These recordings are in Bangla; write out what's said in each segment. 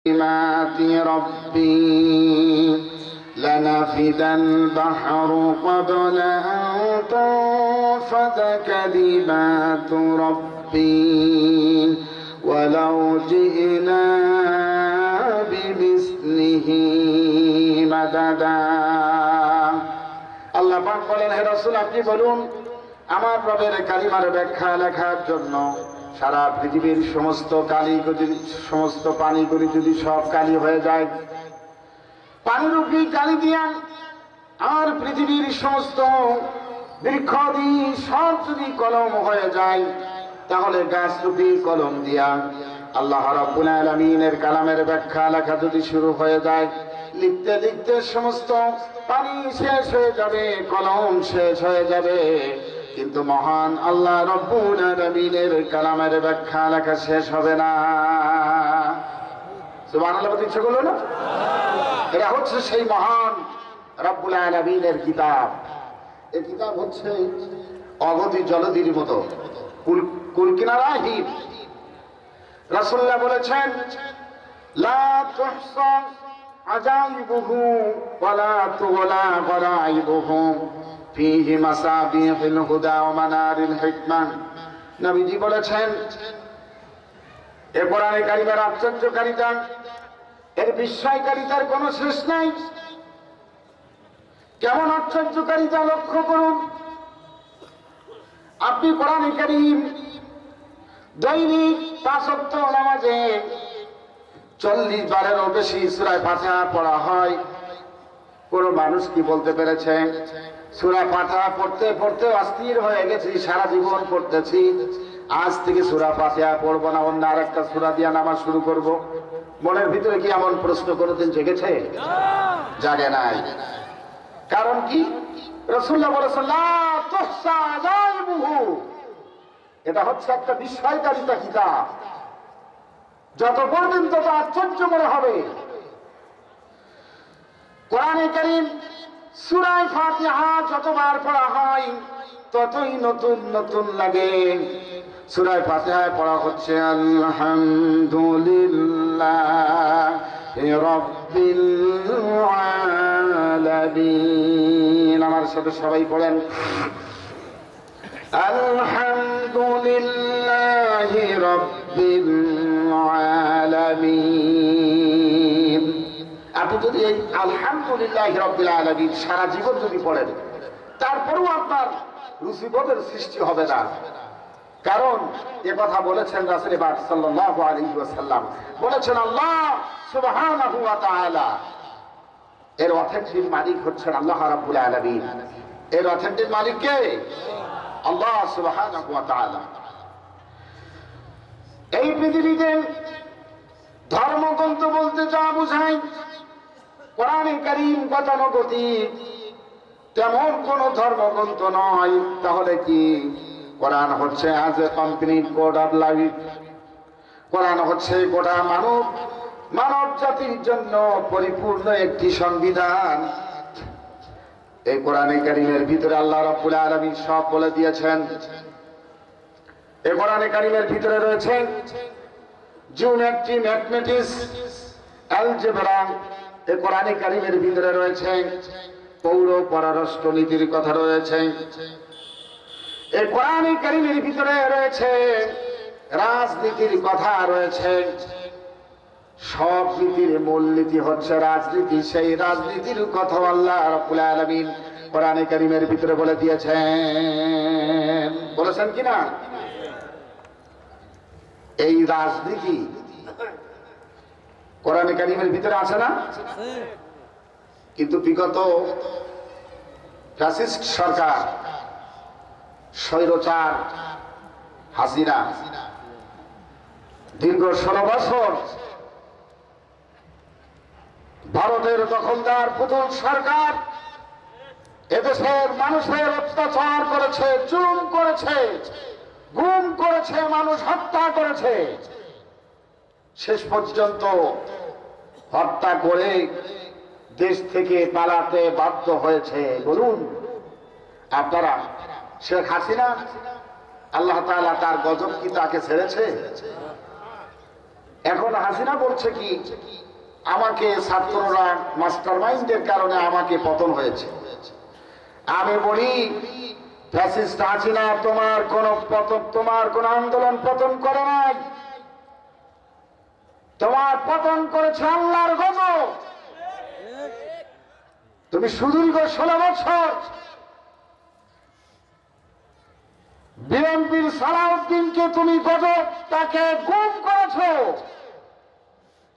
كلمات ربي لنفد البحر قبل أن تنفد كلمات ربي ولو جئنا بمثله مددا আল্লাহ পাক বলেন, হে রাসূল আপনি বলুন, আমার রবের কালিমার ব্যাখ্যা লেখার জন্য সারা পৃথিবীর সমস্ত পানিগুলি যদি সব কালি হয়ে যায়, পানিরূপী কালি দিয়া আর পৃথিবীর সমস্ত বৃক্ষদি সব যদি কলম হয়ে যায়, তাহলে গাছরূপী কলম দিয়া আল্লাহ রাব্বুল আলামিনের কালামের ব্যাখ্যা লেখা যদি শুরু হয়ে যায়, লিখতে লিখতে সমস্ত পানি শেষ হয়ে যাবে, কলম শেষ হয়ে যাবে, কিন্তু মহান আল্লাহ রাব্বুল আলামিনের কালামের ব্যাখ্যা লেখা শেষ হবে না। সুবহানাল্লাহ বলতে ইচ্ছে করলো না? এটা হচ্ছে সেই মহান রাব্বুল আলামিনের কিতাব। এই কিতাব হচ্ছে অগতি জলধির মতো, কুলকিনারাহীন। রাসূলুল্লাহ বলেছেন, লা তুহসা আজাইবুহু ওয়ালা তুগলা গরাইবুহু ফীহি মাসাবিহুল হুদা ওয়া মানারিল হিকমা। নবীজি বলেছেন, এ কোরআনে কারিমের আশ্চর্যকারিতা, এর বিস্ময়কারিতার কোনো শেষ নাই। কেমন আশ্চর্যকারিতা লক্ষ্য করুন। আপনি কোরআনে কারীম দৈনিক ৫ ওয়াক্ত নামাজে ৪০ বারেরও বেশি সূরা ফাতিহা পড়া হয়। কোন মানুষ কি বলতে পেরেছে সূরা ফাতিহা পড়তে পড়তে অস্থির হয়ে গেছি, সারা জীবন পড়তেছি, আজ থেকে সূরা ফাতিহা পড়বো না, অন্য আরেকটা সূরা দিয়ে নামাজ শুরু করব? মনের ভিতরে কি এমন প্রশ্ন কোনদিন জেগেছে? জাগে নাই। কারণ কি? রাসূলুল্লাহ বলেছেন, লা তুহসা আজাইবুহু, এটা হচ্ছে একটা বিস্ময়কারিতা কিতাব, যত পড়বেন তত আশ্চর্য মনে হবে। কোরআনে কারীম সূরা ফাতিহা যতবার পড়া হয় ততই নতুন নতুন লাগে। সূরা ফাতিহায় পড়া হচ্ছে আলহামদুলিল্লাহি রাব্বিল আলামিন। আমার সাথে সবাই পড়েন, আলহামদুলিল্লাহি রাব্বিল আলামিন। আপনি যদি এই আলহামদুলিল্লাহি রাব্বিল আলামিন সারা জীবন যদি পড়েন, তারপরেও আপনার রুচিবোধের সৃষ্টি হবে না। কারণ এ কথা বলেছেন রাসূল পাক সাল্লাল্লাহু আলাইহি ওয়াসাল্লাম, বলেছেন আল্লাহ সুবহানাহু ওয়া তাআলা। এর অথেন্টিক মালিক হচ্ছেন আল্লাহ রাব্বুল আলামিন। এর অথেন্টিক মালিক কে? আল্লাহ সুবহানাহু ওয়া তাআলা। এই পৃথিবীতে ধর্মগ্রন্থ বলতে যা বোঝায়, কোরআনে কারীম গতানুগতিক তেমন কোন ধর্মগ্রন্থ নয়। তাহলে কি? কোরআন হচ্ছে আজ এ কমপ্লিট কোড অফ লাইফ। কোরআন হচ্ছে গোটা মানব জাতির জন্য পরিপূর্ণ একটি সংবিধান। এই কোরআনে কারীমের ভিতরে আল্লাহ রাব্বুল আলামিন সব বলে দিয়েছেন। এই কোরআনে কারীমের ভিতরে রয়েছে জিওমেট্রি, ম্যাথমেটিক্স, অ্যালজেব্রা। এই কোরআনে কারীমের ভিতরে রয়েছে পৌর পররাষ্ট্র নীতির কথা রয়েছে। এই কোরআনে কারীমের ভিতরে রয়েছে রাজনীতির কথা রয়েছে। সব নীতির মূল নীতি হচ্ছে রাজনীতি। সেই রাজনীতির কথা আল্লাহ রাব্বুল আলামিন কোরআনে কারীমের ভিতরে বলে দিয়েছেন। বলেছেন কিনা? এই রাজনীতি কোরআনে কারীমের ভিতরে আছে না? কিন্তু বিগত ফ্যাসিস্ট সরকার, স্বৈরাচার হাসিনা দীর্ঘ 16 বছর ভারতের দখলদার পুতুল সরকার এদেশের মানুষের অত্যাচার করেছে, জুলুম করেছে, গুম করেছে, মানুষ হত্যা করেছে। শেষ পর্যন্ত হত্যা করে দেশ থেকে পালাতে বাধ্য হয়েছে। বলুন আপনারা, শেখ হাসিনা আল্লাহ তাআলা তার গজব কি তাকে ছেড়েছে? এখন হাসিনা বলছে কি আমাকে ছাত্ররা মাস্টার মাইন্ডের কারণে আমাকে পতন হয়েছে। আমি বলি ফ্যাসিস্ট হাসিনা তোমার কোন আন্দোলন পতন করে নাই, তোমার পতন করেছে আল্লাহর গজব। তুমি সুদীর্ঘ 16 বছর বিএনপির সালাউদ্দিনকে তুমি গজব তাকে গুম করেছো,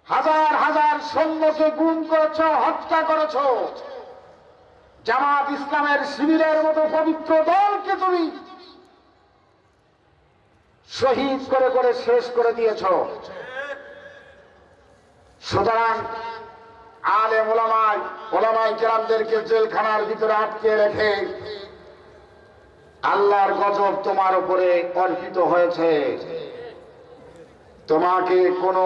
হাজার হাজার সৈন্যকে গুম করেছো, হত্যা করেছো। জামাত ইসলামের শিবিরের মতো পবিত্র দলকে তুমি শহীদ করে করে শেষ করে দিয়েছ। সুতরাং আলেম ওলামায়ে কেরামদেরকে জেলখানার ভিতরে আটকে রেখে আল্লাহর গজব তোমার উপরে অর্পিত হয়েছে। তোমাকে কোন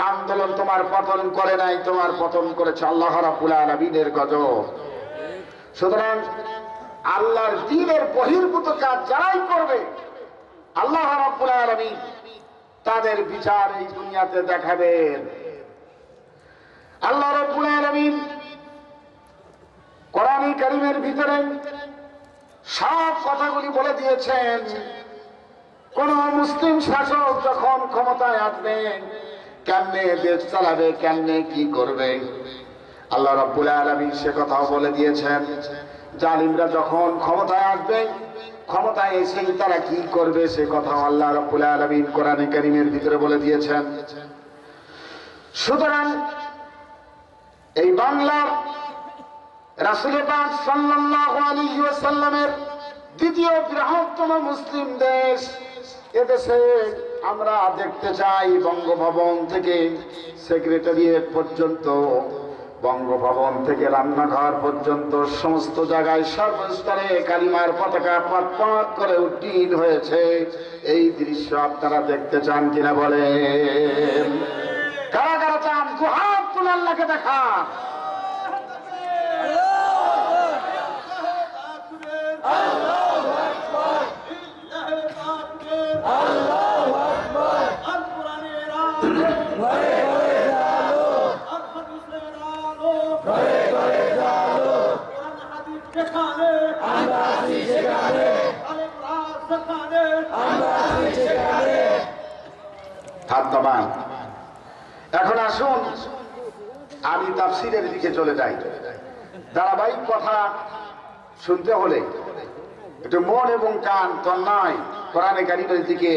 আন্দোলন তোমার পতন করে নাই, তোমার পতন করেছে আল্লাহ রাব্বুল আলামিনের গজব। সুতরাং আল্লাহর দ্বীনের বহির্ভূত কাজ যারাই করবে আল্লাহ রাব্বুল আলামিন তাদের বিচার এই দুনিয়াতে দেখাবেন। আল্লাহ রাব্বুল আলামিন কোরআনে কারীমের ভিতরে সব কথাগুলি বলে দিয়েছেন। কোন মুসলিম শাসক যখন ক্ষমতায় আসবে কেমনে দেশ চালাবে, কেমনে কি করবে, আল্লাহ রাব্বুল আলামিন সে কথাও বলে দিয়েছেন। জালিমরা যখন ক্ষমতায় আসবে, ক্ষমতায় এসেই তারা কি করবে সে কথাও আল্লাহ রাব্বুল আলামিন কোরআনে কারীমের ভিতরে বলে দিয়েছেন। সুতরাং এই বাংলার রাসূল পাক সাল্লাল্লাহু আলাইহি ওয়াসাল্লামের দ্বিতীয় বৃহত্তম মুসলিম দেশ, এদেশে আমরা দেখতে চাই বঙ্গভবন থেকে সেক্রেটারিয়েট পর্যন্ত, বঙ্গভবন থেকে রান্নাঘর পর্যন্ত সমস্ত জায়গায় সর্বস্তরে কালিমার পতাকা পথ করে উড্ডীন হয়েছে। এই দৃশ্য আপনারা দেখতে চান কিনা বলেন? কারা কারা চান? দুহাত তুলে আল্লাহকে দেখা। এখন আসুন আমি তাফসীরের দিকে চলে যাই। ধারাবাহিক কথা শুনতে হলে একটু মন এবং কান তন্ময় কোরআনে কারীমের দিকে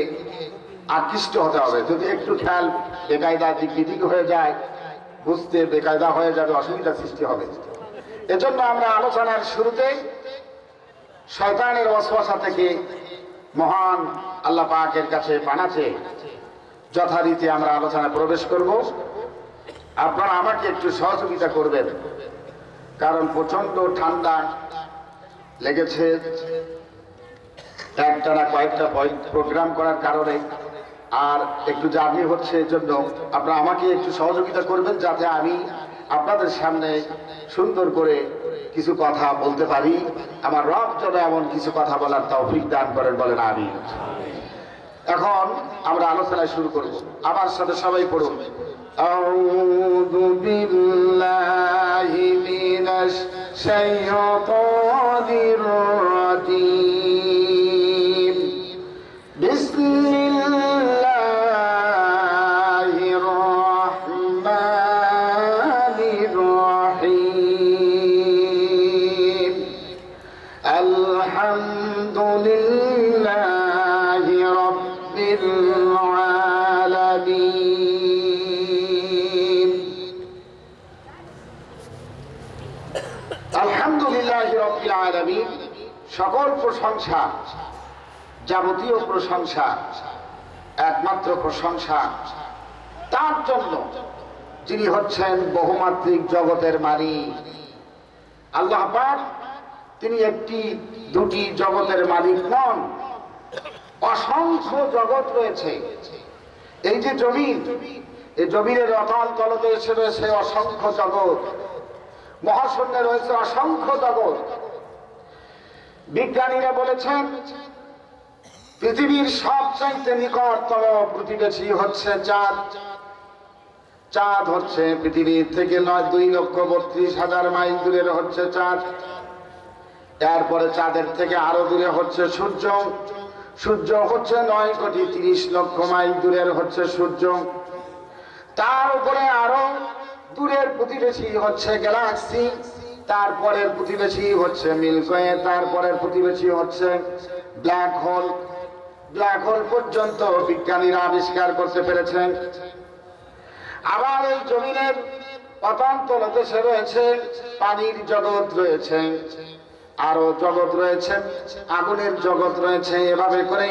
আকৃষ্ট হতে হবে। যদি একটু খেয়াল বেকায়দা দিক বিদিক হয়ে যায়, বুঝতে বেকায়দা হয়ে যাবে, অসুবিধা সৃষ্টি হবে। এজন্য আমরা আলোচনার শুরুতে শয়তানের ওয়াসওয়াসা থেকে মহান আল্লাহ পাকের কাছে পানা চেয়ে যথারীতি আমরা আলোচনায় প্রবেশ করব। আপনারা আমাকে একটু সহযোগিতা করবেন, কারণ প্রচন্ড ঠান্ডা লেগেছে একটানা কয়েকটা প্রোগ্রাম করার কারণে, আর একটু জার্নি হচ্ছে। এজন্য আপনারা আমাকে একটু সহযোগিতা করবেন যাতে আমি আপনাদের সামনে সুন্দর করে কিছু কথা বলতে পারি। আমার রব যেন এমন কিছু কথা বলার তৌফিক দান করেন, বলেন আমিন। এখন আমরা আলোচনায় শুরু করব। আমার সাথে সবাই পড়ুন। আউযু বিল্লাহি মিনাশ শাইতানির রাজীম। বিসমিল্লাহির রাহমানির রাহিম। আলহামদুলিল্লাহি রাব্বিল আলামিন। আলহামদুলিল্লাহি রাব্বিল আলামিন। সকল প্রশংসা, যাবতীয় প্রশংসা, একমাত্র প্রশংসা তার জন্য যিনি হচ্ছেন বহুমাত্রিক জগতের মালিক। আল্লাহ পাক তিনি একটি দুটি জগতের মালিক নন, অসংখ্য জগৎ রয়েছে। এই যে জমিন, এই জমিনের অতল তলতে এসে রয়েছে অসংখ্য জগৎ, মহাশূন্যে রয়েছে অসংখ্য জগৎ। বিজ্ঞানীরা বলেছেন পৃথিবীর সবচাইতে নিকটতম প্রতিবেশী হচ্ছে চাঁদ। চাঁদ হচ্ছে পৃথিবীর থেকে 2,32,000 মাইল দূরের হচ্ছে চাঁদ। এরপরে চাঁদের থেকে আরো দূরে হচ্ছে সূর্য। সূর্য হচ্ছে 9,30,00,000 মাইল দূরের হচ্ছে সূর্য। তার উপরে আরো দূরের প্রতিবেশী হচ্ছে গ্যালাক্সি, তারপরের প্রতিবেশী হচ্ছে মিল্কি ওয়ে, তারপরের প্রতিবেশী হচ্ছে ব্ল্যাক হোল। ব্ল্যাক হোল পর্যন্ত বিজ্ঞানীরা আবিষ্কার করতে পেরেছেন। আবার এই জমিনের অতল দেশে রয়েছে পানির জগৎ রয়েছে, আরো জগৎ রয়েছে, আগুনের জগৎ রয়েছে। এভাবে করে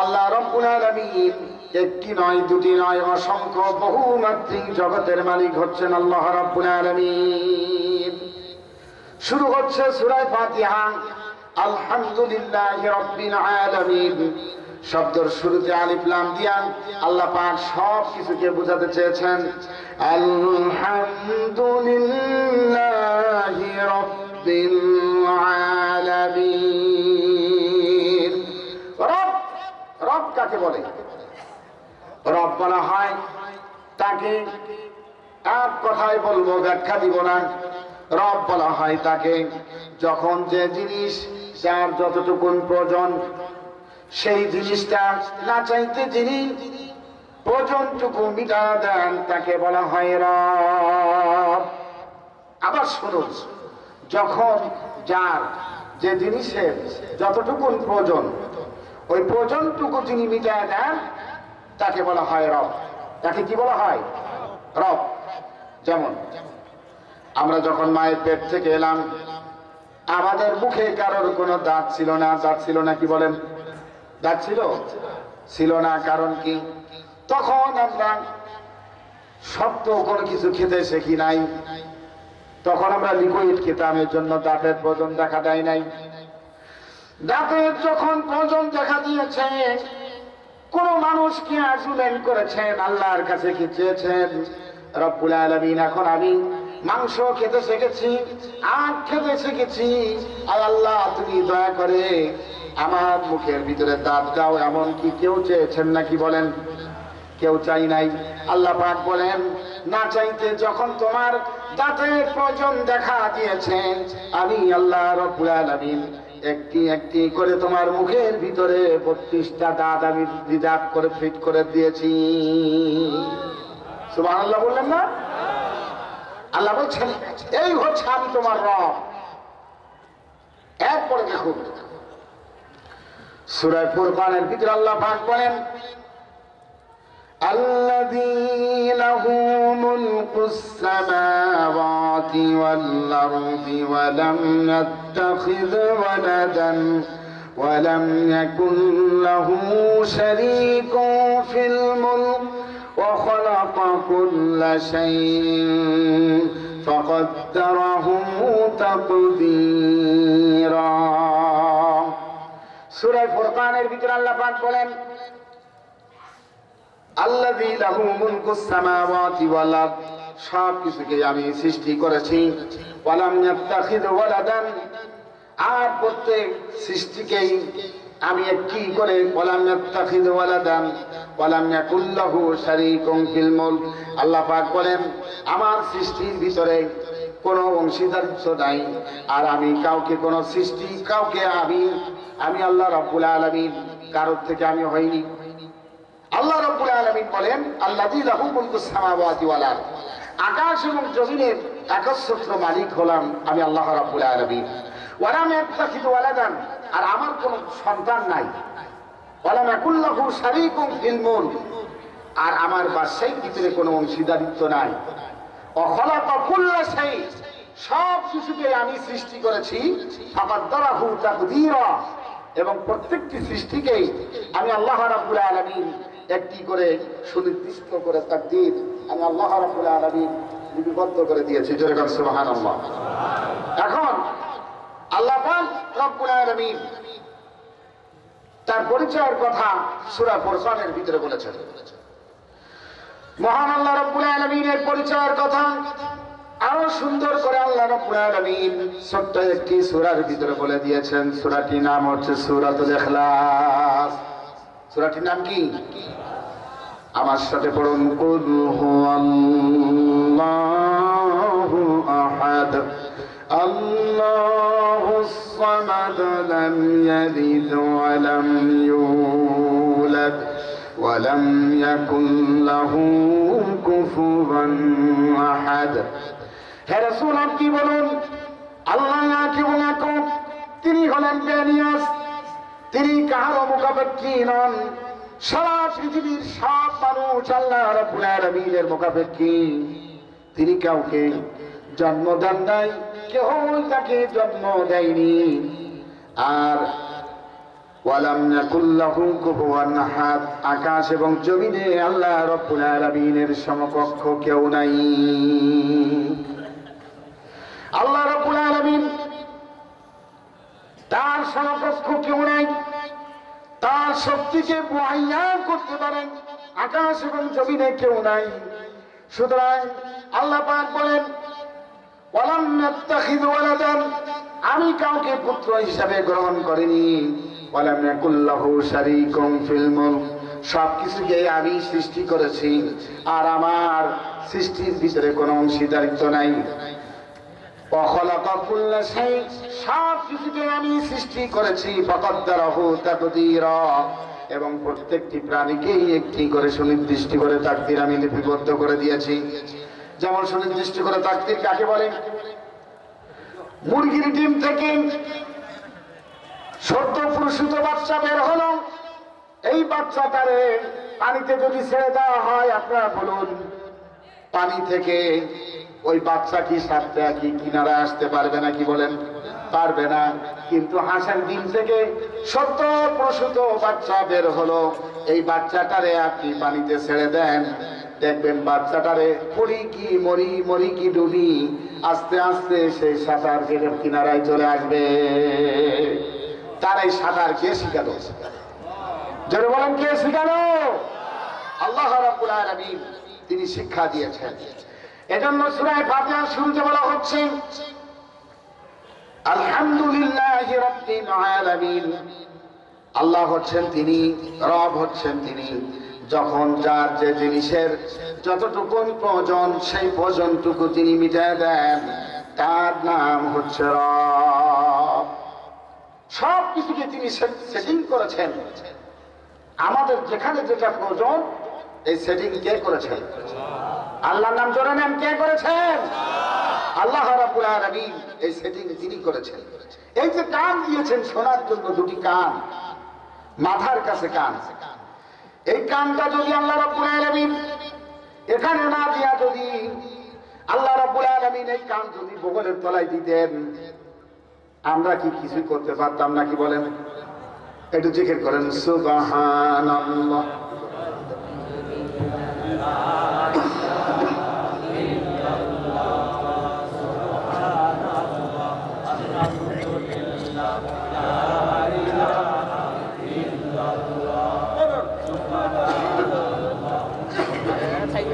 আল্লাহ রাব্বুল আলামিন একটি নয়, দুটি নয়, অসংখ্য বহুমাত্রিক জগতের মালিক হচ্ছেন আল্লাহ রাব্বুল আলামিন। শুরু হচ্ছে সূরা ফাতিহা, আলহামদুলিল্লাহি রাব্বিল আলামিন। শব্দের শুরুতে আলিফ লাম দিয়া আল্লাহ পাক সব কিছুকে বোঝাতে চেয়েছেন। আলহামদুলিল্লাহি রাব্বিল আলামিন। রব, রব কাকে বলে? রব বলা হয় তাকে, এক কথায় বলবো, ব্যাখ্যা দিব না। রব বলা হয় তাকে যখন যে জিনিস যার যতটুকুন প্রয়োজন সেই জিনিসটা না চাইতে যিনি প্রয়োজনটুকু মিটা দেন তাকে বলা হয় রব। আবার শুনুন, যখন যার যে জিনিসের যতটুকুন প্রয়োজন ওই প্রয়োজনটুকু যিনি মিটা দেন তাকে বলা হয় রব। তাকে কি বলা হয়? রব। যেমন আমরা যখন মায়ের পেট থেকে এলাম, আমাদের মুখে কারোর কোনো দাঁত ছিল না। দাঁত ছিল না, কি বলেন? দাঁত ছিল না। কারণ কি? তখন আমরা শক্ত কোনো কিছু খেতে শিখি নাই, তখন আমরা লিকুইড খেতাম, এর জন্য দাঁতের প্রয়োজন দেখা দেয় নাই। দাঁতের যখন প্রয়োজন দেখা দিয়েছে, কোন মানুষ কি আর্গুমেন্ট করেছেন, আল্লাহর কাছে কি চেয়েছেন? রব্বুল আলামিন, এখন আমি মাংস খেতে শিখেছি, আখ খেতে শিখেছি, আর আল্লাহ তুমি দয়া করে আমার মুখের ভিতরে দাঁত দাও, এমন কি কেউ চেয়েছেন নাকি? বলেন, কেউ চাই নাই। আল্লাহ পাক বলেন, না চাইতে যখন তোমার দাঁতের প্রয়োজন দেখা দিয়েছে, আমি আল্লাহ রাব্বুল আলামিন একটি একটি করে তোমার মুখের ভিতরে 32টা দাঁত আমি রিজার্ভ করে ফিট করে দিয়েছি। সুবহানাল্লাহ বললেন না? আল্লাহ বলছেন এই হচ্ছে আমি তোমার রব। এরপরে দেখুন সূরা ফুরকানের ভিতরে আল্লাহ পাক বলেন, আল্লাযী লাহু মুলকুস সামাওয়াতি ওয়াল আরদি ওয়া লাম ইয়াত্তাখিয ওয়ালাদান ওয়া লাম ইয়াকুন লাহু শারীকুন ফিল মুলক ওয়া খালাকা কুল্লা শাইইন ফাকাদ্দারাহু তাকদীরা। সূরা ফুরকানের ভিতরে আল্লাহ পাক বলেন, আল্লাযী লাহু মুলকুস সামাওয়াতি ওয়াল আরদ, সব কিছুকে আমি সৃষ্টি করেছি। ওয়া লাম ইয়াত্তাখিয ওয়ালাদান, আর প্রত্যেক সৃষ্টিকেই আমি একটি করে, ওয়া লাম ইয়াত্তাখিয ওয়ালাদান ওয়া লাম ইয়াকুল লাহু শারীকুন ফিল মুলক। আল্লাহ পাক বলেন আমার সৃষ্টির ভিতরে কোনো অংশীদারিত্ব নাই, আর আমি কাউকে কোনো সৃষ্টি, কাউকে আমি আল্লাহ রাব্বুল আলামিন কারোর থেকে আমি হইনি। আল্লাহ রাব্বুল আলামিন বলেন, আল্লাযী লাহু মুলকুস সামাওয়াতি ওয়াল আরদ, আকাশ এবং জমিনের একচ্ছত্র মালিক হলাম আমি আল্লাহ রাব্বুল আলামিন। ওয়া লাম ইয়াত্তাখিয ওয়ালাদান, আর আমার কোনো সন্তান নাই। ওয়া লাম ইয়াকুল লাহু শারীকুন ফিল মুলক, আর আমার বাদশাহীর ভিতরে কোনো অংশীদারিত্ব নাই। ওয়া খালাকা কুল্লা শাই, সব কিছুকে আমি সৃষ্টি করেছি। ফাকাদ্দারাহু তাকদীরা, এবং প্রত্যেকটি সৃষ্টিকেই আমি আল্লাহ রাব্বুল আলামিন একটি করে সুনির্দিষ্ট করে তাকদীর আমি আল্লাহ রাব্বুল আলামিন লিপিবদ্ধ করে দিয়েছি। জোরে বলেন সুবহানাল্লাহ। এখন আল্লাহ পাক রব্বুল আলামিন তার পরিচয়ের কথা সূরা ফুরকানের ভিতরে বলেছেন। মহান আল্লাহ রাব্বুল আলামিনের পরিচয়ের কথা আরো সুন্দর করে আল্লাহ রাব্বুল আলামিন ছোট্ট একটি সূরার ভিতরে বলে দিয়েছেন। সূরাটির নাম হচ্ছে সূরাতুল ইখলাস। সূরাটির নাম কি? আমার সাথে পড়ুন, কুল হুয়াল্লাহু আহাদ আল্লাহুস সামাদ লাম ইয়ালিদ ওয়া লাম ইউলাদ ওয়া লাম ইয়াকুল লাহু কুফুয়ান আহাদ। হে রাসূল, আপনি বলুন, আল্লাহ এক এবং একক, তিনি হলেন বেনিয়াস, তিনি কাহারও মুখাপেক্ষী নন। সারা পৃথিবীর সব মানুষ আল্লাহ রাব্বুল আলামিনের মুখাপেক্ষী। তিনি কাউকে জন্ম দেন নাই, কেউ তাকে জন্ম দেয়নি। আর ওয়ালাম ইয়াকুল লাহু কুফুয়ান আহাদ, আকাশ এবং জমিনে আল্লাহ রাব্বুল আলামিনের সমকক্ষ কেউ নাই। আল্লাহ রাব্বুল আলামিন তার সমকক্ষ কেউ নাই। তার শক্তিকে মুআয়্যা করতে পারেন আকাশ এবং জমিনে কেউ নাই। সুতরাং আল্লাহ পাক বলেন, ওয়ালাম ইয়াত্তাখিয ওয়ালাদান, আমি কাউকে পুত্র হিসাবে গ্রহণ করিনি। ওয়ালাম ইয়াকুল লাহু শারীকুম ফিল মুলক, সবকিছুকে আমি সৃষ্টি করেছি, আর আমার সৃষ্টির ভিতরে কোনো অংশীদারিত্ব নাই। সব কিছুকে আমি সৃষ্টি করেছি, ফাকাদ্দারাহু তাকদীরা, এবং প্রত্যেকটি প্রাণীকেই একটি করে সুনির্দিষ্ট করে তাকদীর আমি লিপিবদ্ধ করে দিয়েছি। যেমন সুনির্দিষ্ট করে তাকদীর কাকে বলে? মুরগির ডিম থেকে সদ্য প্রসূত বাচ্চা বের হলো, এই বাচ্চাটারে পানিতে যদি ছেড়ে দেওয়া হয়, আপনারা বলুন, পানি থেকে ওই বাচ্চা কি সাথে কি কিনারে আসতে পারবে না? কি বলেন? পারবে না। কিন্তু হাঁসের ডিম থেকে সদ্য প্রসূত বাচ্চা বের হলো, এই বাচ্চাটারে আপনি পানিতে ছেড়ে দেন, দেখবেন বাচ্চাটারে পড়ি কি মরি, মরি কি ডুবি, আস্তে আস্তে সেই সাঁতার কেটে কিনারায় চলে আসবে। তার এই সাঁতার কে শিখালো? যারা বলেন কে শিখালো? আল্লাহ রাব্বুল আলামিন তিনি শিক্ষা দিয়েছেন। এজন্য সূরা ফাতিহার শুরুতে বলা হচ্ছে আলহামদুলিল্লাহি রাব্বিল আলামিন। আল্লাহ হচ্ছেন তিনি, রব হচ্ছেন তিনি। যখন যার যে জিনিসের যতটুকু প্রয়োজন, সেই প্রয়োজনটুকু তিনি মিটিয়ে দেন, তার নাম হচ্ছে রব। সব কিছুকে তিনি সেটিং করেছেন। আমাদের যেখানে যেটা প্রয়োজন, এই সেটিং কে করেছেন? আল্লাহর নাম জোরে নেন, কে করেছেন? আল্লাহ রাব্বুল আলামিন এই সেটিং তিনি করেছেন। এই যে কান দিয়েছেন শোনার জন্য, দুটি কান, মাথার কাছে কান, এই কানটা যদি আল্লাহ রাব্বুল আলামিন এখানে না দিয়া, যদি আল্লাহ রাব্বুল আলামিন এই কান যদি বগলের তলায় দিতেন, আমরা কি কিছু করতে পারতাম নাকি বলেন? একটু জিকির করেন, সুবহানাল্লাহ।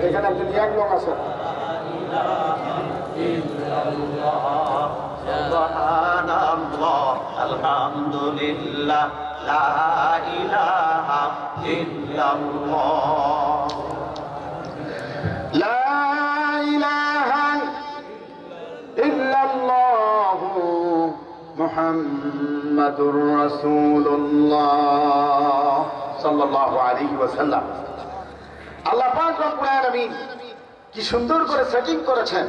এখানে একজন ইয়াং লোক আছে। সুবহানাল্লাহ, আলহামদুলিল্লাহ, লা ইলাহা ইল্লাল্লাহ, লা ইলাহা ইল্লাল্লাহ, মুহাম্মাদুর রাসূলুল্লাহ সাল্লাল্লাহু আলাইহি ওয়াসাল্লাম। আল্লাহ পাক রব্বুল আলামিন কি সুন্দর করে সেটিং করেছেন।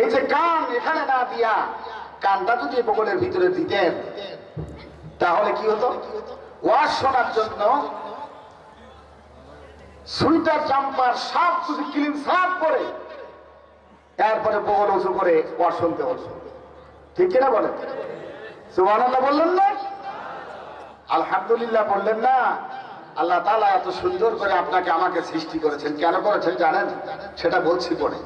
এই যে কান এখানে না দিয়া, কানটা যদি বগলের ভিতরে দিতেন, তাহলে কি হতো? ওয়াজ শোনার জন্য সুইটার জাম্পার সব কিছু ক্লিন সাফ করে এরপরে বগল উঁচু করে ওয়াজ শুনতে হতো। ঠিক কিনা বলেন? সুবহানাল্লাহ বললেন না? আলহামদুলিল্লাহ বললেন না? আল্লাহ তাআলা এত সুন্দর করে আপনাকে আমাকে সৃষ্টি করেছেন। কেন করেছেন জানেন? সেটা বলছি পরে।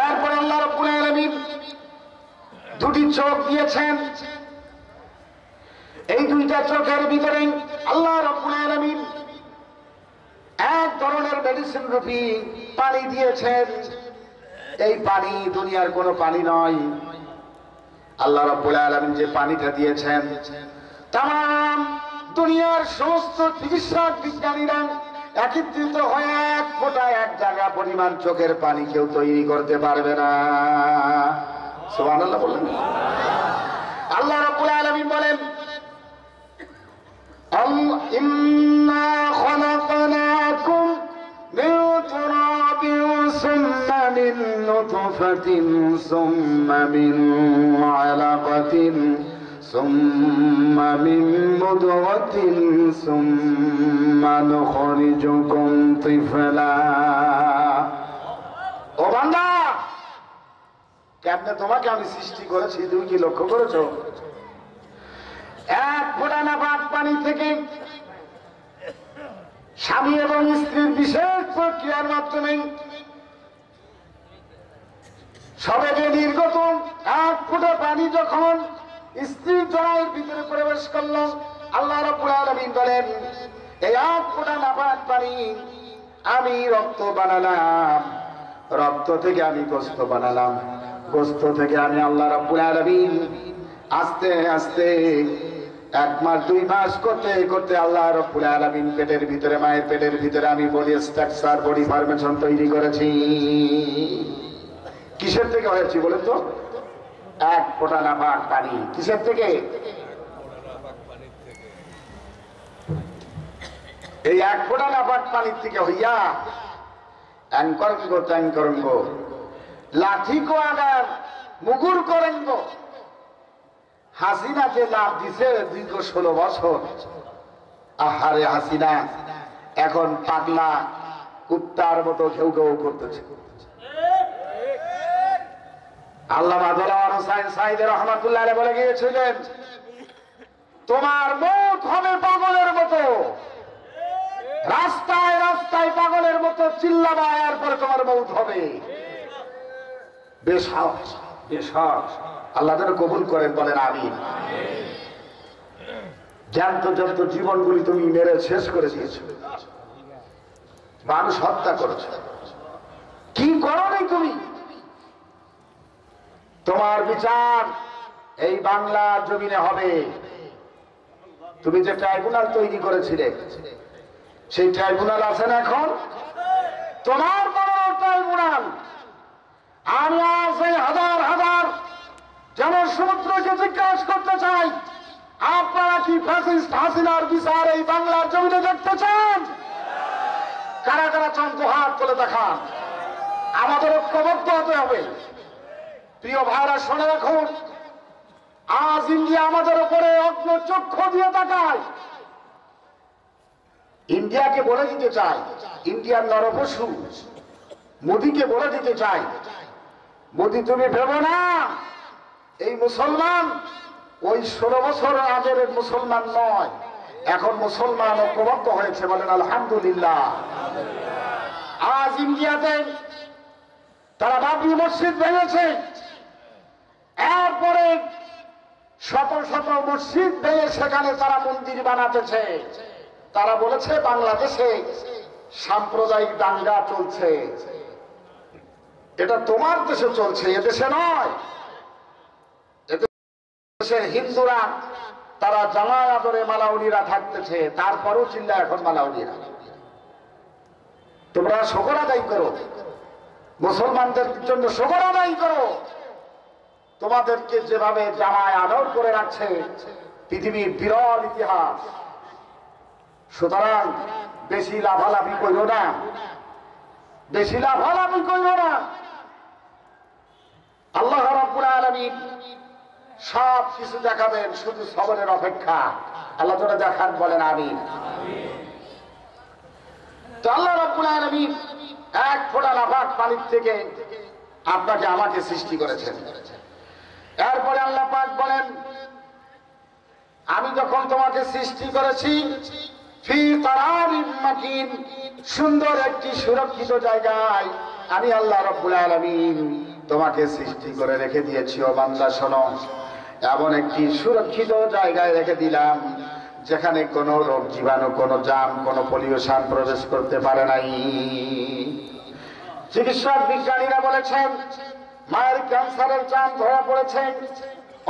এরপরে আল্লাহ রাব্বুল আলামিন দুটি চোখ দিয়েছেন। এই দুইটা চোখের ভিতরে আল্লাহ রাব্বুল আলামিন এক ধরনের মেডিসিন রূপী পানি দিয়েছেন। এই পানি দুনিয়ার কোনো পানি নয়। আল্লাহ রাব্বুল আলামিন যে পানিটা দিয়েছেন, তাম দুনিয়ার সমস্ত চিকিৎসক বিজ্ঞানীরা একত্রিত হয়ে এক ফোঁটা এক জায়গা পরিমাণ চোখের পানি কেউ তৈরি করতে পারবে না। সুবহানাল্লাহ বলেন। আল্লাহ রাব্বুল আলামিন বলেন, ইন্না খলাকনাকুম মিন তুরাবিন সুম্মা মিন নুতফাতিন সুম্মা মিন আলাকাতিন সুম্মা মিন মুদগাতিন সুম্মা নুখরিজুকুম তিফলা। ও বান্দা, কেমনে তোমাকে আমি সৃষ্টি করেছি তুমি কি লক্ষ্য করেছো? এক ফোঁটা নাপাক পানি থেকে স্বামী এবং স্ত্রীর বিশেষ প্রক্রিয়ার মাধ্যমে সবেগে নির্গত এক ফোঁটা পানি যখন স্ত্রীর জরায়ুর ভিতরে প্রবেশ করল, আল্লাহ রাব্বুল আলামিন বলেন, এই এক ফোঁটা নাপাক পানি আমি রক্ত বানালাম, রক্ত থেকে আমি গোশত বানালাম, গোশত থেকে আমি আল্লাহ রাব্বুল আলামিন আস্তে আস্তে 1 মাস 2 মাস করতে করতে আল্লাহ রাব্বুল আলামিন পেটের ভিতরে, মায়ের পেটের ভিতরে আমি বডি স্ট্রাকচার, বডি ফরমেশন তৈরি করেছি। কিসের থেকে হয়েছে বলেন তো? এক ফোঁটা নাপাক পানি। কিসের থেকে? এই এক ফোঁটা নাপাক পানির থেকে হইয়া অ্যাঙ্করঙ্গ লাঠি কো আগার মুগুর করেঙ্গ। হাসিনা যে লাভ দিছে দীর্ঘ 16 বছর, আহারে হাসিনা এখন পাগলা কুত্তার মতো ঘেউ ঘেউ করতেছে। আল্লামা দেলোয়ার হোসেন সাঈদী রহমাতুল্লাহ আলাইহি বলে গিয়েছিলেন, তোমার মৌত হবে পাগলের মতো, রাস্তায় রাস্তায় পাগলের মতো চিল্লাবা, এরপরে তোমার মৌত হবে। বেশক বেশক আল্লাহ যেন কবুল করেন, বলেন আমিন। জ্যান্ত জ্যান্ত জীবনগুলি তুমি মেরে শেষ করে দিয়েছো, মানুষ হত্যা করেছো, কি করো নাই তুমি? তোমার বিচার এই বাংলা জমিনে হবে। তুমি যে ট্রাইব্যুনাল তৈরি করেছিলে, সেই ট্রাইব্যুনাল আছে না এখন? তোমার বড় ট্রাইব্যুনাল। আমি আজ এই হাজার হাজার জনসমুদ্রকে জিজ্ঞাসা করতে চাই, আপনারা কি ফ্যাসিস্ট হাসিনার বিচার এই বাংলার জমিনে দেখতে চান? কারা কারা চান তো হাত তুলে দেখান। আমাদের ঐক্যবদ্ধ হতে হবে। প্রিয় ভাইরা, শুনে রাখুন, আজ ইন্ডিয়া আমাদের উপরে অগ্নচক্ষু দিয়ে তাকায়। ইন্ডিয়াকে বলে দিতে চাই, ইন্ডিয়ার নরপশু মোদীকে বলে দিতে চাই, মোদী তুমি ভেবো না এই মুসলমান ওই 16 বছর আগের মুসলমান নয়, এখন মুসলমান ঐক্যবদ্ধ হয়েছে, বলেন আলহামদুলিল্লাহ। আজ ইন্ডিয়াতে তারা বাবরি মসজিদ ভেঙেছে, এরপরে শত শত মসজিদ ভেঙে সেখানে তারা মন্দির বানাতেছে। তারা বলেছে বাংলাদেশে সাম্প্রদায়িক দাঙ্গা চলছে। এটা তোমার দেশে চলছে, এদেশে নয়। এদেশে হিন্দুরা তারা জামায় আদরে মালাউলিরা থাকতেছে, তারপরও চিল্লা এখন মালাউলিরা। তোমরা শুকর আদায় করো, মুসলমানদের জন্য শুকর আদায় করো। তোমাদেরকে যেভাবে জামায় আদর করে রাখছে পৃথিবীর বিরল ইতিহাস। সুতরাং বেশি লাভালাভি কইরো না, বেশি লাভালাভি কইরো না। আল্লাহ রাব্বুল আলামিন সব কিছু দেখাবেন, শুধু সবরের অপেক্ষা। আল্লাহ যেটা দেখান, বলেন আমিন। তো আল্লাহ রাব্বুল আলামিন এক ফোঁটা নাপাক পানির থেকে আপনাকে আমাকে সৃষ্টি করেছেন। এরপরে আল্লাহ পাক বলেন, আমি যখন তোমাকে সৃষ্টি করেছি ফি কারারিন মাকিন, সুন্দর একটি সুরক্ষিত জায়গায় আমি আল্লাহ রাব্বুল আলামিন তোমাকে সৃষ্টি করে রেখে দিয়েছি। ও বান্দা শোনো, এমন একটি সুরক্ষিত জায়গায় রেখে দিলাম যেখানে কোনো রোগ জীবাণু, কোনো জাম, কোনো পলিউশন প্রবেশ করতে পারে নাই। চিকিৎসক বিজ্ঞানীরা বলেছেন মায়ের ক্যান্সারের জাম ধরা পড়েছে,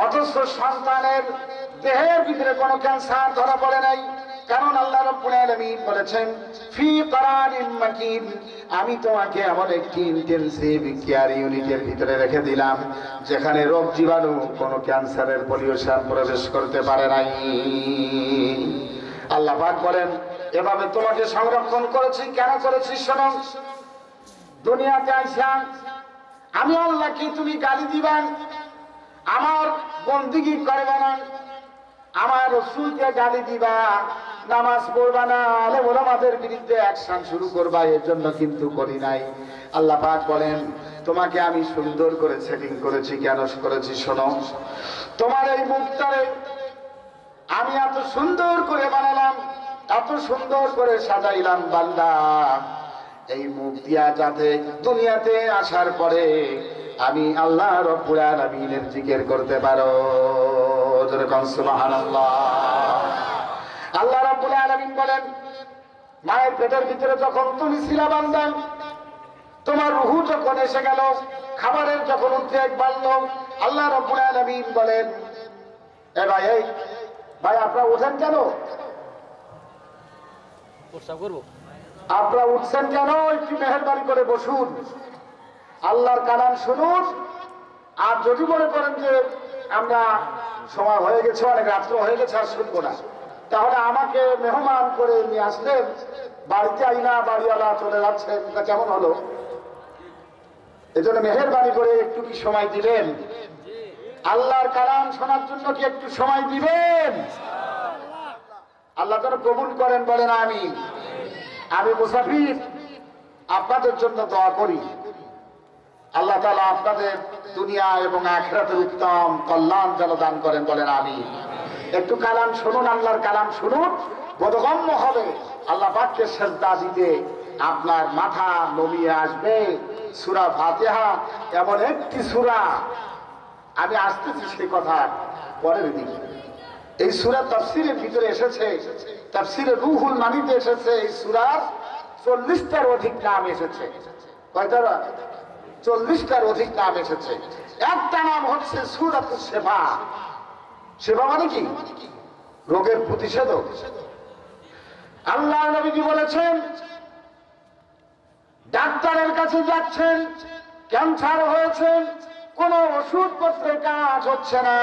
অথচ সন্তানের দেহের ভিতরে কোনো ক্যান্সার ধরা পড়ে নাই। কারণ আল্লাহ রাব্বুল আলামিন বলেছেন ফি করারিন মাকিন, আমি তোমাকে এমন একটি ইন্টেনসিভ কেয়ার ইউনিটের ভিতরে রেখে দিলাম যেখানে রোগ জীবাণু কোনো ক্যান্সারের পলিউশন প্রবেশ করতে পারে নাই। আল্লাহ পাক বলেন এভাবে তোমাকে সংরক্ষণ করেছি। কেন করেছি শোনো, দুনিয়াতে আইসা আমি আল্লাহ কি তুমি গালি দিবা, আমার বন্দিগি করবে না, আমার রাসূলকে গালি দিবা, নামাজ পড়বা না, আলেম ওলামাদের বিরুদ্ধে অ্যাকশন শুরু করবা, এর জন্য কিন্তু করি নাই। আল্লাহ পাক বলেন তোমাকে আমি সুন্দর করে সেটিং করেছি। কেন করেছি শোনো, তোমার এই মুখটারে আমি এত সুন্দর করে বানালাম, এত সুন্দর করে সাজাইলাম বান্দা, এই মুখ দিয়া যাতে দুনিয়াতে আসার পরে আমি আল্লাহ রাব্বুল আলামিনের জিকির করতে পারো। জোরে কোন সুবহানাল্লাহ। আল্লাহ রাব্বুল আলামিন বলেন মায়ের পেটের ভিতরে যখন তুমি ছিলা বান্দা, তোমার রূহ যখন এসে গেল, খাবারের যখন উদ্বেগ বাড়লো, আল্লাহ রাব্বুল আলামিন বলেন এ ভাই, এই ভাই আপনারা ওঠেন কেন, আপনারা উঠছেন কেন, একটু মেহেরবানি করে বসুন, আল্লাহর কালাম শুনুন। আর যদি মনে করেন যে আমরা সময় হয়ে গেছে, অনেক রাত্র হয়ে গেছে, আর শুনবো না, তাহলে আমাকে মেহমান করে নিয়ে আসলেন, বাড়িতে আইনা বাড়িওয়ালা চলে যাচ্ছেন, তা কেমন হলো? এই জন্য মেহেরবানি করে একটু কি সময় দিবেন? আল্লাহর কালাম শোনার জন্য কি একটু সময় দিবেন? আল্লাহ যেন কবুল করেন, বলেন আমিন। আমি মুসাফির, আপনাদের জন্য দোয়া করি, আল্লাহ তাআলা আপনাদের দুনিয়া এবং আখিরাতের উত্তম কল্যাণ যেন দান করেন, বলেন আমিন। একটু কালাম শুনুন, আল্লাহর কালাম শুনুন, বোধগম্য হবে। আল্লাহ পাককে সিজদা দিতে আপনার মাথা নমিয়ে আসবে। সূরা ফাতিহা এমন একটি সূরা, আমি আসতেছি সেই কথা পরের দিকে। এই সূরা তাফসীরের ভিতরে এসেছে, তাফসীরে রুহুল মানিতে এসেছে, এই সূরার 40টার অধিক নাম এসেছে। কয়টা? 40টার অধিক নাম এসেছে। একটা নাম হচ্ছে সূরাতুশ শিফা। শিফা মানে কি? রোগের প্রতিষেধক। আল্লাহ নবীজি বলেছেন ডাক্তারের কাছে যাচ্ছেন, ক্যান্সার হয়েছে, কোন ওষুধপত্রের কাজ হচ্ছে না,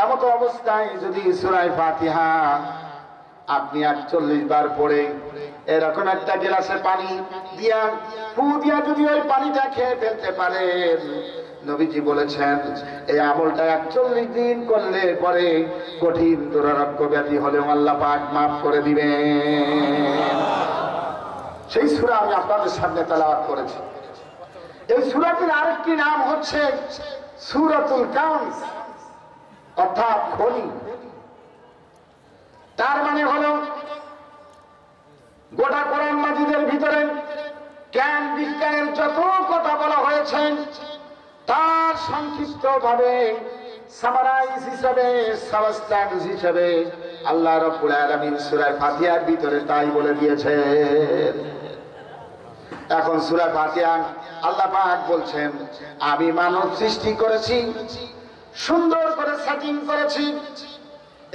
এমত অবস্থায় যদি সূরা ফাতিহা আপনি 48 বার পড়ে এরকম একটা গ্লাসে পানি দিয়া ফু দিয়া যদি ওই পানিটা খেয়ে ফেলতে পারেন, নবীজি বলেছেন এই আমলটা 41 দিন করলে পরে কঠিন দুরারোগ্য ব্যাধি হলেও আল্লাহ পাক মাফ করে দিবেন। সেই সূরা আমি আপনাদের সামনে তেলাওয়াত করেছি। এই সূরাটির আরেকটি নাম হচ্ছে সূরাতুল কানজ, অর্থাৎ খনি। তার মানে হলো গোটা কোরআন মাজিদের ভিতরে জ্ঞান বিজ্ঞানের যত কথা বলা হয়েছে তার সংক্ষিপ্ত ভাবে সামারাইজ হিসাবে, সাবস্ট্যান্স হিসাবে আল্লাহ রাব্বুল আলামিন সূরা ফাতিহার ভিতরে তাই বলে দিয়েছেন। এখন সূরা ফাতিহা আল্লাহ পাক বলছেন আমি মানব সৃষ্টি করেছি, সুন্দর করে সেটিং করেছি।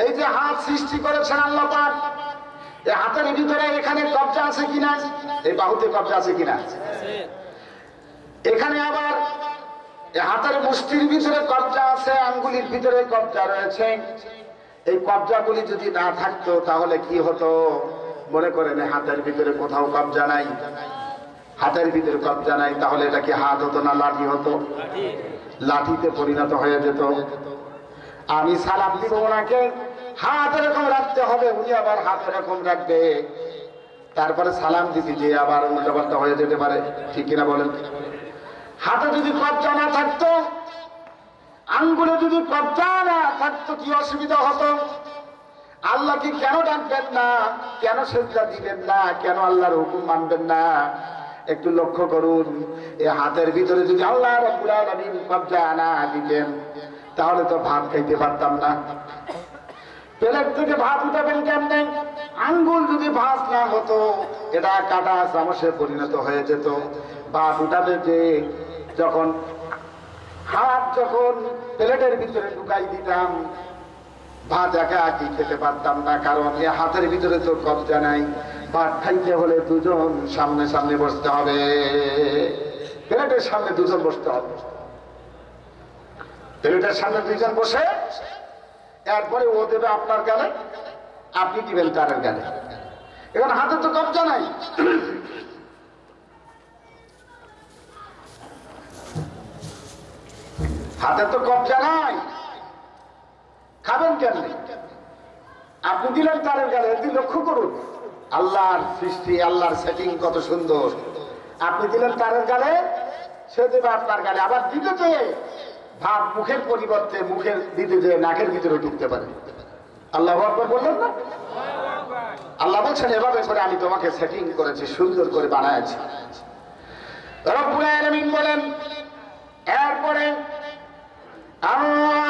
এই যে হাত সৃষ্টি করেছেন আল্লাহ পাক, এই হাতের ভিতরে এখানে কবজা আছে কিনা, এই বাহুতে কবজা আছে কিনা, এখানে আবার হাতের মুষ্টির ভিতরে কবজা আছে, আঙ্গুলির ভিতরে কবজা রয়েছে। এই কবজাগুলি যদি না থাকতো তাহলে কি হতো? মনে করেন হাতের ভিতরে কোথাও কবজা নাই, হাতের ভিতরে কবজা নাই, তাহলে এটা কি হাত হতো না লাঠি হতো? লাঠিতে পরিণত হয়ে যেত। আমি সালাম দিব ওনাকে, হাত এরকম রাখতে হবে, উনি আবার হাত এরকম রাখবে, তারপরে সালাম দিতে যে আবার উল্টাপাল্টা হয়ে যেতে পারে, ঠিক কিনা বলেন? হাতে যদি কবজা না থাকতো, আঙ্গুলে যদি কবজা না থাকতো, কি অসুবিধা হতো? আল্লাহ কি কেন ডাকবেন না, কেন সেজদা দিবেন না, কেন আল্লাহর হুকুম মানবেন না? একটু লক্ষ্য করুন, এই হাতের ভিতরে যদি আল্লাহ রাব্বুল আলামিন কবজা না দিতেন তাহলে তো ভাত খাইতে পারতাম না। প্লেট থেকে ভাত উঠাবেন কেমনে? আঙ্গুল যদি ভাত না হতো এটা কাটা চামচে পরিণত হয়ে যেত। ভাত উঠাবে যে যখন হাত যখন প্লেটের ভিতরে ঢুকাই দিতাম, ভাত একা একই খেতে পারতাম না, কারণ এ হাতের ভিতরে তো কবজা নাই। ভাত খাইতে হলে দুজন সামনে সামনে বসতে হবে, প্লেটের সামনে দুজন বসতে হবে। প্লেটের সামনে দুইজন বসে এরপরে ও দেবে আপনার গালে, আপনি দিবেন তার গালে। এখন হাতে তো কবজা নাই, হাতে তো কবজা নাই, খাবেন কেন? আপনি দিলেন তারের গালে। এদিকে লক্ষ্য করুন আল্লাহর সৃষ্টি, আল্লাহর সেটিং কত সুন্দর। আপনি দিলেন তারের গালে, সে দেবে আপনার গালে। আবার দিতে চেয়ে ভাব মুখের পরিবর্তে মুখের দিতে যেয়ে নাকের ভিতরে ঢুকতে পারে। আল্লাহু আকবার বললেন না? আল্লাহ বলছেন এভাবে করে আমি তোমাকে সেটিং করেছি, সুন্দর করে বানাইছি। রব্বুল আলামিন বলেন এরপরে আল্লাহ